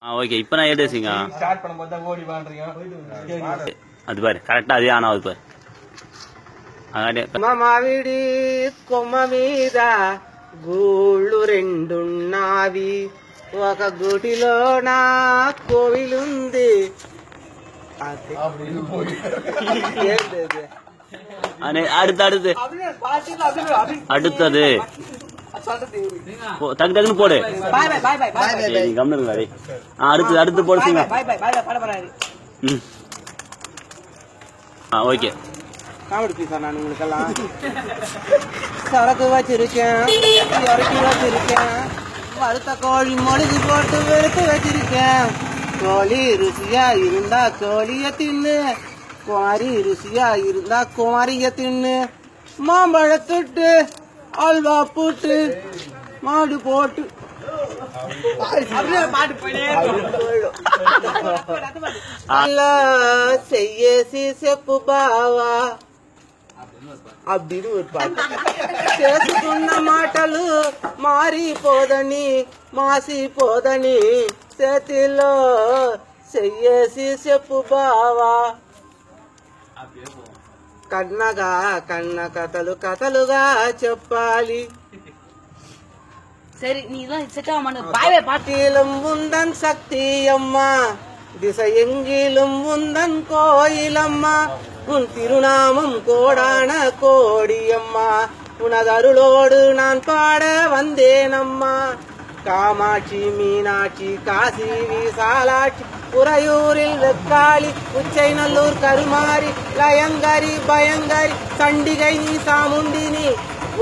okay இப்போ நான் ஏதேசிங்க start பண்ணும்போது தான் ஓடி வாங்குறீங்க அது பாரு கரெக்டா அதே ஆனா அது பாரு మావిడి కొమ్మ మీద గూళ్ళు రెండున్నావి ఒక గుడిలో నా కోవిలుంది அடுத்தது டக்கு டக்குன்னு போடு கம்னு அடுத்து போடுங்க ஓகே காமெடி பீஸா நான் உங்களுக்கெல்லாம் சரக்கு வச்சிருக்கேன் இறக்கி வச்சிருக்கேன் வறுத்த கோழி மொழுகு போட்டு வெறுத்து வச்சிருக்கேன் கோழி ருசியா இருந்தா கோழிய தின்னு குமாரி ருசியா இருந்தா குமாரிய தின்னு மாம்பழத்துட்டு அல்வா போட்டு மாடு போட்டு செய்யசி செப்பு బావా அப்படின்னு ஒரு பாட்டு చేసుకున్న మాటలు మారిపోదని మాసిపోదని చేతిలో చెయ్యేసి చెప్పు బావా కన్నగా కన్న కథలు కథలుగా చెప్పాలి சரி நீ எல்லாம் செட் ஆக மாட்டேன் பாய்வே பாட்டிலும் உந்தன் சக்தி அம்மா திசை எங்கிலும் உந்தன் கோயிலம்மா உன் திருநாமம் கோடான கோடியம்மா உனது அருளோடு நான் பாட வந்தேனம்மா காமாட்சி மீனாட்சி காசி விசாலாட்சி உறையூரில் வெக்காளி உச்சைநல்லூர் கருமாரி லயங்கரி பயங்கரி சண்டிகை நீ சாமுண்டினி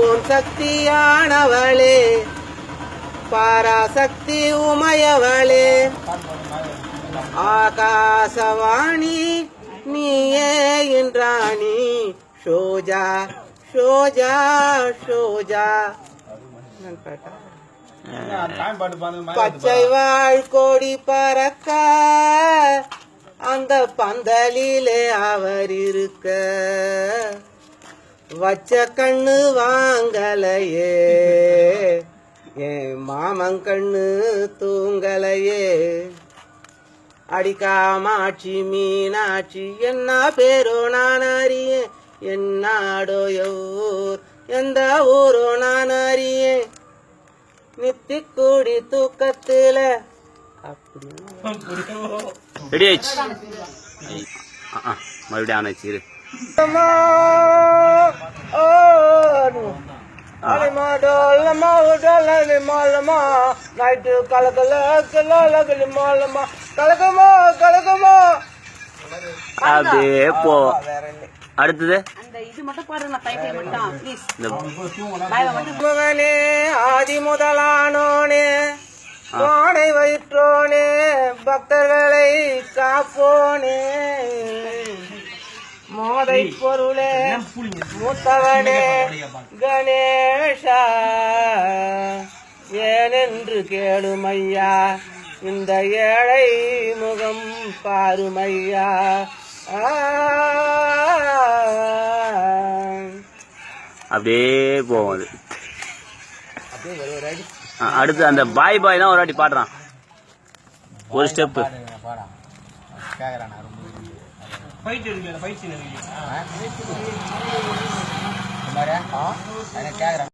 உன் சக்தியானவளே பராசக்தி உமையவளே ஆகாசவாணி நீயே என்றாணி ஷோஜா ஷோஜா ஷோஜா பச்சை வாழ் கோடி பறக்க அந்த பந்தலிலே அவர் இருக்க வச்ச கண்ணு வாங்கலையே என் மாமங்கண்ணு தூங்கலையே அடிக்காமாட்சி மீனாட்சி என்ன பேரோ நான் அறியேன் என்னாடோ எவ்வூர் எந்த ஊரோ நான் அறியேன் நித்தி கூடி தூக்கத்துல அப்படி ரெடி ஆயிடுச்சு மறுபடியும் ஆனாச்சு நைட்டு கலக்கல கலகமா கலகமா கலகமா அப்படியே போ அடுத்தது அந்த இது மட்டும் பாரு நான் டைப் மட்டும் ப்ளீஸ் மகனே ஆதி முதலானோனே கோணை வயிற்றோனே பக்தர்களை காப்போனே மோதை பொருளே மூத்தவனே கணேஷா ஏனென்று கேளுமையா இந்த ஏழை முகம் பாருமையா அப்படியே போகுது அடுத்து அந்த பாய் பாய் தான் ஒரு வாட்டி பாடுறான் ஒரு ஸ்டெப்பு ஃபைட்